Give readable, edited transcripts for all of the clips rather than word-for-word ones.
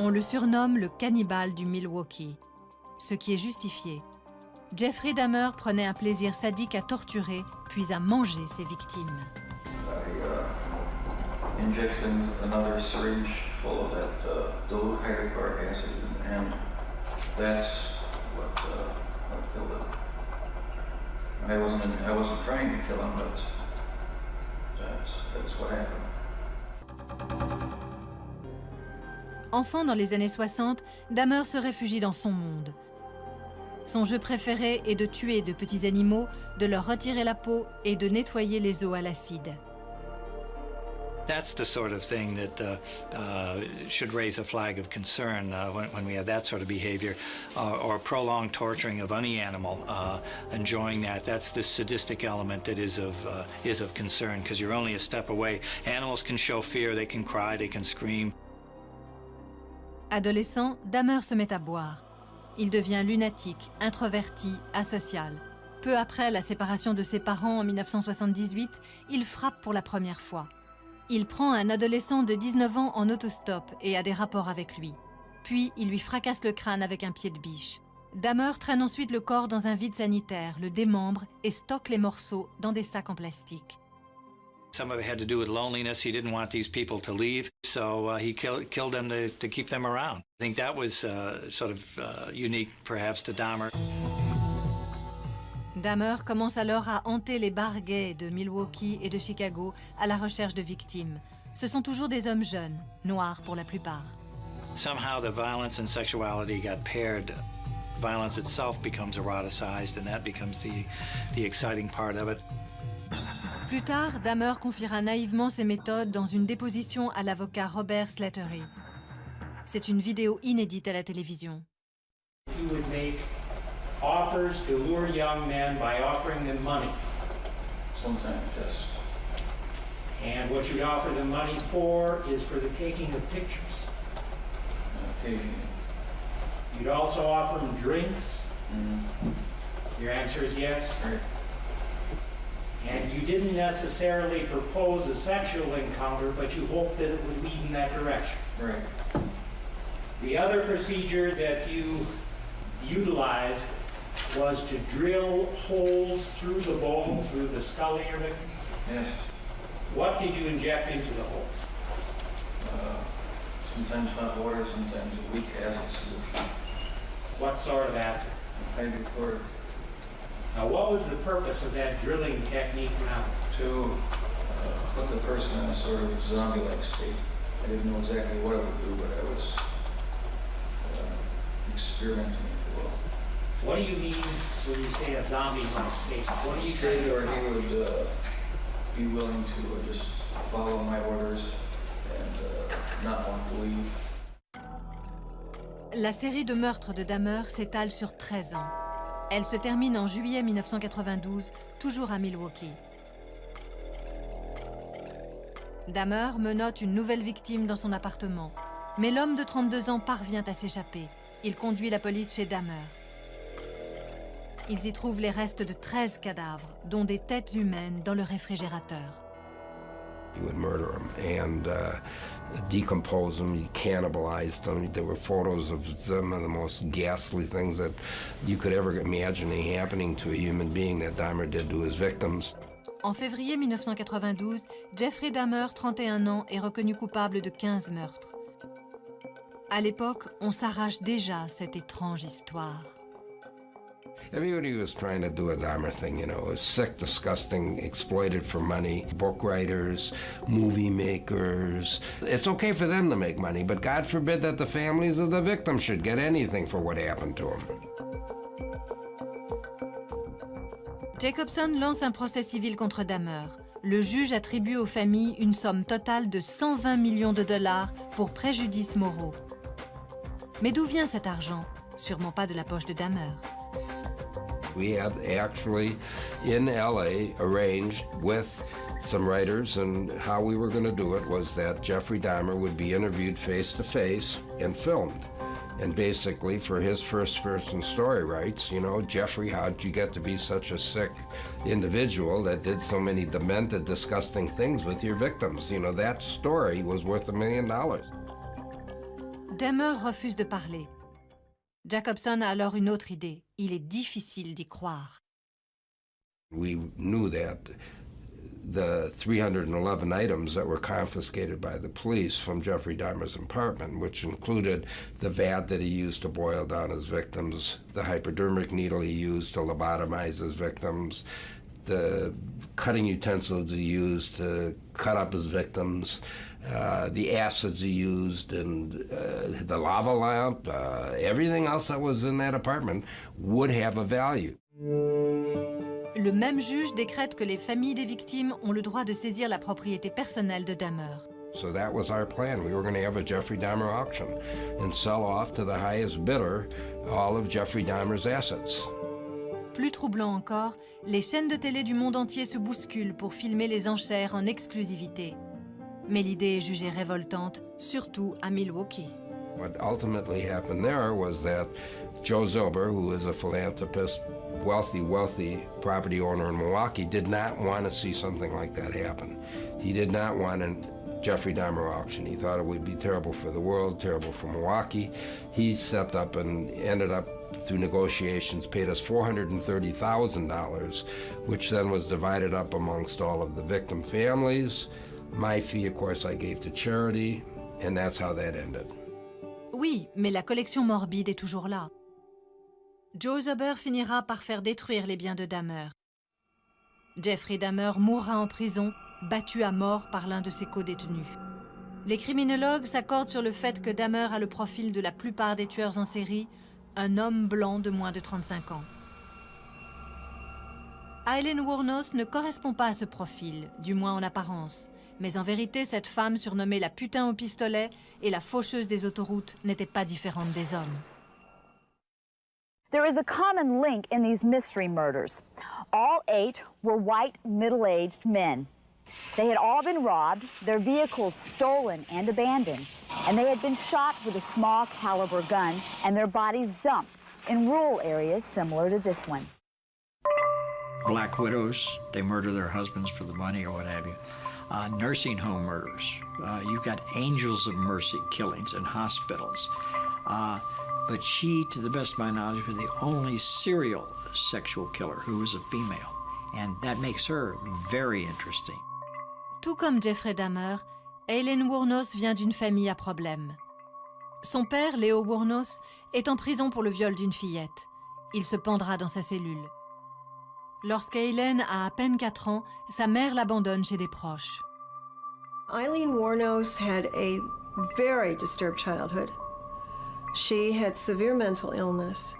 On le surnomme le cannibale du Milwaukee, ce qui est justifié. Jeffrey Dahmer prenait un plaisir sadique à torturer, puis à manger ses victimes. I injected another syringe full of that dilute hydrochloric acid, and that's what killed him. I wasn't trying to kill him, but that's what happened. Enfant dans les années 60, Dahmer se réfugie dans son monde. Son jeu préféré est de tuer de petits animaux, de leur retirer la peau et de nettoyer les os à l'acide. That's the sort of thing that should raise a flag of concern when we have that sort of behavior, or prolonged torturing of any animal. Enjoying that, that's the sadistic element that is of concern, because you're only a step away. Animals can show fear, they can cry, they can scream. Adolescent, Dahmer se met à boire. Il devient lunatique, introverti, asocial. Peu après la séparation de ses parents en 1978, il frappe pour la première fois. Il prend un adolescent de 19 ans en autostop et a des rapports avec lui. Puis, il lui fracasse le crâne avec un pied de biche. Dahmer traîne ensuite le corps dans un vide sanitaire, le démembre et stocke les morceaux dans des sacs en plastique. Some of it had to do with loneliness. He didn't want these people to leave, so he killed them to keep them around. I think that was sort of unique, perhaps, to Dahmer. Dahmer commence alors à hanter les bars gays de Milwaukee et de Chicago à la recherche de victimes. Ce sont toujours des hommes jeunes, noirs pour la plupart. Somehow the violence and sexuality got paired. Violence itself becomes eroticized, and that becomes the exciting part of it. Plus tard, Dahmer confiera naïvement ses méthodes dans une déposition à l'avocat Robert Slattery. C'est une vidéo inédite à la télévision. You would make offers to lure young men by offering them money. Sometimes, yes. And what you'd offer them money for is for the taking of pictures. Occasionally. You'd also offer them drinks. Mm-hmm. Your answer is yes? Right. And you didn't necessarily propose a sexual encounter, but you hoped that it would lead in that direction. Right. The other procedure that you utilized was to drill holes through the bone, through the skull areas. Yes. What did you inject into the hole? Sometimes hot water, sometimes a weak acid solution. What sort of acid? Hydrochloric. Now, what was the purpose of that drilling technique now? To put the person in a sort of zombie-like state. I didn't know exactly what it would do, but I was experimenting, if you will. What do you mean when you say a zombie-like state? What are you trying State to where he would be willing to just follow my orders and not want to leave. La série de meurtres de Dahmer s'étale sur 13 ans. Elle se termine en juillet 1992, toujours à Milwaukee. Dahmer menotte une nouvelle victime dans son appartement. Mais l'homme de 32 ans parvient à s'échapper. Il conduit la police chez Dahmer. Ils y trouvent les restes de 13 cadavres, dont des têtes humaines dans le réfrigérateur. He would murder them and decompose them, he cannibalized them. There were photos of some of the most ghastly things that you could ever imagine happening to a human being that Dahmer did to his victims. En février 1992, Jeffrey Dahmer, 31 ans, est reconnu coupable de 15 meurtres. À l'époque, on s'arrache déjà cette étrange histoire. Everybody was trying to do a Dahmer thing, you know, it was sick, disgusting, exploited for money. Book writers, movie makers. It's okay for them to make money, but God forbid that the families of the victims should get anything for what happened to them. Jacobson lance un procès civil contre Dahmer. Le juge attribue aux familles une somme totale de 120 millions de dollars pour préjudices moraux. Mais d'où vient cet argent? Sûrement pas de la poche de Dahmer. We had actually, in LA, arranged with some writers, and how we were going to do it was that Jeffrey Dahmer would be interviewed face-to-face and filmed. And basically, for his first-person story rights, you know, Jeffrey, how'd you get to be such a sick individual that did so many demented, disgusting things with your victims? You know, that story was worth $1 million. Dahmer refuse de parler. Jacobson a alors une autre idée. Il est difficile d'y croire. We knew that the 311 items that were confiscated by the police from Jeffrey Dahmer's apartment, which included the vat that he used to boil down his victims, the hypodermic needle he used to lobotomize his victims, the cutting utensils he used to cut up his victims, the acids he used, and the lava lamp, everything else that was in that apartment would have a value. Le même juge décrète que les familles des victimes ont le droit de saisir la propriété personnelle de Dahmer. So that was our plan. We were going to have a Jeffrey Dahmer auction and sell off to the highest bidder all of Jeffrey Dahmer's assets. Plus troublant encore, les chaînes de télé du monde entier se bousculent pour filmer les enchères en exclusivité. Mais l'idée est jugée révoltante, surtout à Milwaukee. What ultimately happened there was that Joe Zilber, who is a philanthropist, wealthy property owner in Milwaukee, did not want to see something like that happen. He did not want a Jeffrey Dahmer auction. He thought it would be terrible for the world, terrible for Milwaukee. He stepped up and ended up, through negotiations, paid us $430,000, which then was divided up amongst all of the victim families. My fee, of course, I gave to charity, and that's how that ended. Oui, mais la collection morbide est toujours là. Joe Zilber finira par faire détruire les biens de Dahmer. Jeffrey Dahmer mourra en prison, battu à mort par l'un de ses co-détenus. Les criminologues s'accordent sur le fait que Dahmer a le profil de la plupart des tueurs en série, un homme blanc de moins de 35 ans. Eileen Wuornos ne correspond pas à ce profil, du moins en apparence. Mais en vérité, cette femme surnommée la putain au pistolet et la faucheuse des autoroutes n'était pas différente des hommes. There is a common link in these mystery murders. All 8 were white, middle-aged men. They had all been robbed, their vehicles stolen and abandoned, and they had been shot with a small caliber gun and their bodies dumped in rural areas similar to this one. Black widows, they murder their husbands for the money or what have you. Nursing home murders. You've got angels of mercy killings in hospitals. But she, to the best of my knowledge, was the only serial sexual killer who was a female. And that makes her very interesting. Tout comme Jeffrey Dahmer, Eileen Wuornos vient d'une famille à problème. Son père, Leo Wuornos, est en prison pour le viol d'une fillette. Il se pendra dans sa cellule. Lorsqu'Eileen a à peine 4 ans, sa mère l'abandonne chez des proches. Eileen Wuornos had a very disturbed childhood. She had severe mental illness.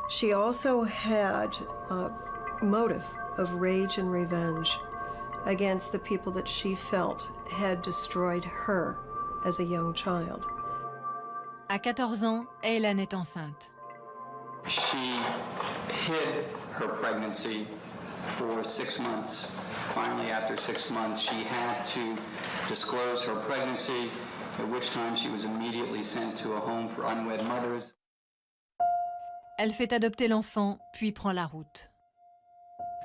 She also had a motive of rage and revenge against the people that she felt had destroyed her as a young child. À 14 ans, Eileen est enceinte. She hid her pregnancy for 6 months. Finally, after 6 months, she had to disclose her pregnancy, at which time she was immediately sent to a home for unwed mothers. Elle fait adopter l'enfant, puis prend la route.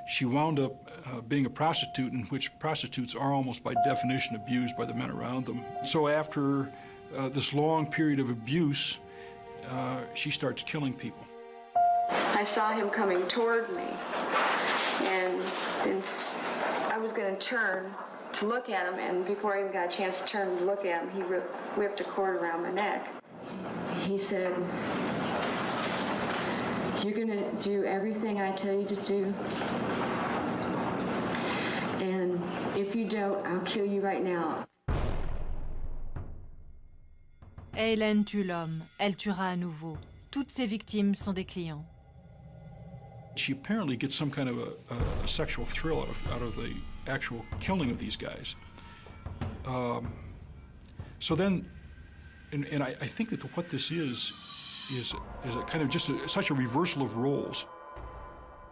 She wound up being a prostitute, in which prostitutes are almost by definition abused by the men around them. So after this long period of abuse, she starts killing people. I saw him coming toward me, and I was going to turn to look at him, and before I even got a chance to turn to look at him, he whipped a cord around my neck. He said, "You're going to do everything I tell you to do, and if you don't, I'll kill you right now." Eileen tue l'homme, elle tuera à nouveau. Toutes ses victimes sont des clients. She apparently gets some kind of a sexual thrill out of the actual killing of these guys. So then, and I think that what this is a kind of just such a reversal of roles.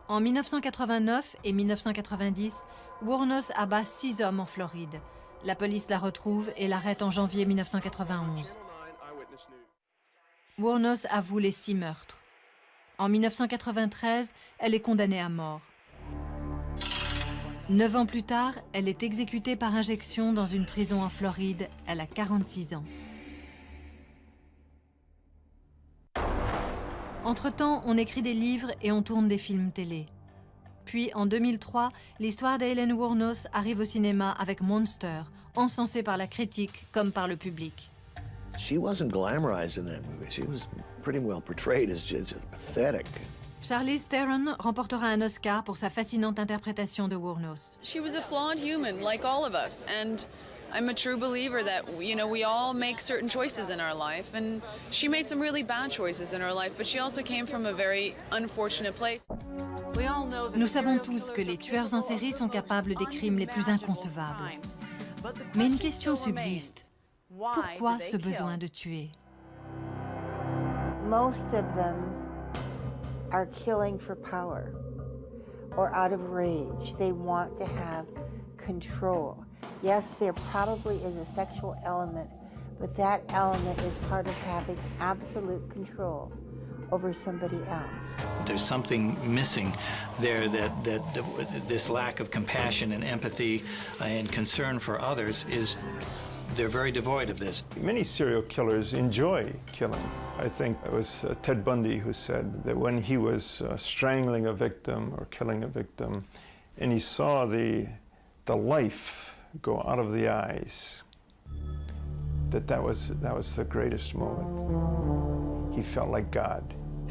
En 1989 et 1990, Wuornos abat 6 hommes en Floride. La police la retrouve et l'arrête en janvier 1991. Wuornos avoue les 6 meurtres. En 1993, elle est condamnée à mort. 9 ans plus tard, elle est exécutée par injection dans une prison en Floride. Elle a 46 ans. Entre-temps, on écrit des livres et on tourne des films télé. Puis, en 2003, l'histoire d'Aileen Wuornos arrive au cinéma avec Monster, encensé par la critique comme par le public. She wasn't glamorized in that movie. She was pretty well portrayed as just pathetic. Charlize Theron remportera un Oscar pour sa fascinante interprétation de Wuornos. She was a flawed human, like all of us, and I'm a true believer that, you know, we all make certain choices in our life, and she made some really bad choices in her life, but she also came from a very unfortunate place. Nous savons tous que les tueurs en série sont capables des crimes les plus inconcevables. Mais une question subsiste. Pourquoi ce besoin de tuer? Most of them are killing for power or out of rage. They want to have control. Yes, there probably is a sexual element, but that element is part of having absolute control over somebody else. There's something missing there that this lack of compassion and empathy and concern for others is, they're very devoid of this. Many serial killers enjoy killing. I think it was Ted Bundy who said that when he was strangling a victim or killing a victim, and he saw the life go out of the eyes, that was the greatest moment. He felt like God.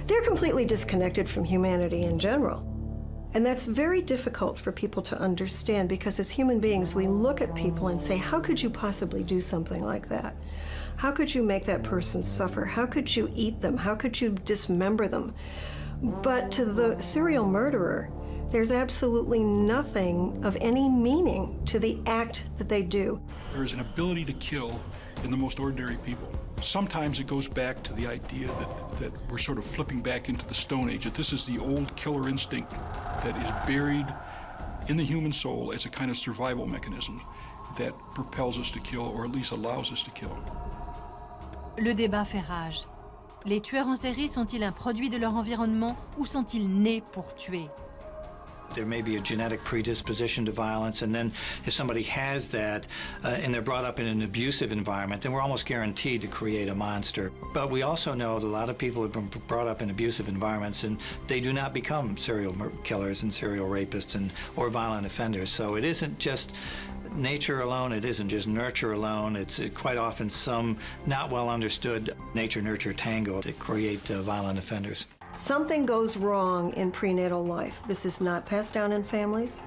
They're completely disconnected from humanity in general. And that's very difficult for people to understand, because as human beings, we look at people and say, how could you possibly do something like that? How could you make that person suffer? How could you eat them? How could you dismember them? But to the serial murderer, there's absolutely nothing of any meaning to the act that they do. There is an ability to kill in the most ordinary people. Sometimes it goes back to the idea that we're sort of flipping back into the Stone Age, that this is the old killer instinct that is buried in the human soul as a kind of survival mechanism that propels us to kill, or at least allows us to kill. Le débat fait rage. Les tueurs en série sont-ils un produit de leur environnement ou sont-ils nés pour tuer? There may be a genetic predisposition to violence, and then if somebody has that and they're brought up in an abusive environment, then we're almost guaranteed to create a monster. But we also know that a lot of people have been brought up in abusive environments and they do not become serial killers and serial rapists or violent offenders. So it isn't just nature alone, it isn't just nurture alone, it's quite often some not well understood nature-nurture tango that create violent offenders. Something goes wrong in prenatal life. This is not passed down in families.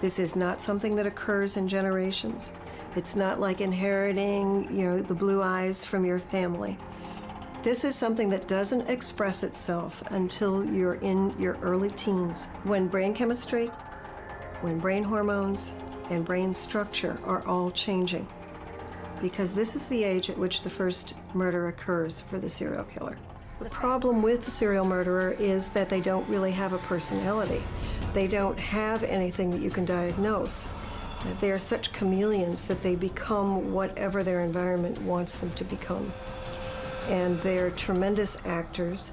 This is not something that occurs in generations. It's not like inheriting, the blue eyes from your family. This is something that doesn't express itself until you're in your early teens, when brain chemistry, when brain hormones, and brain structure are all changing. Because this is the age at which the first murder occurs for the serial killer. The problem with the serial murderer is that they don't really have a personality. They don't have anything that you can diagnose. They are such chameleons that they become whatever their environment wants them to become. And they're tremendous actors.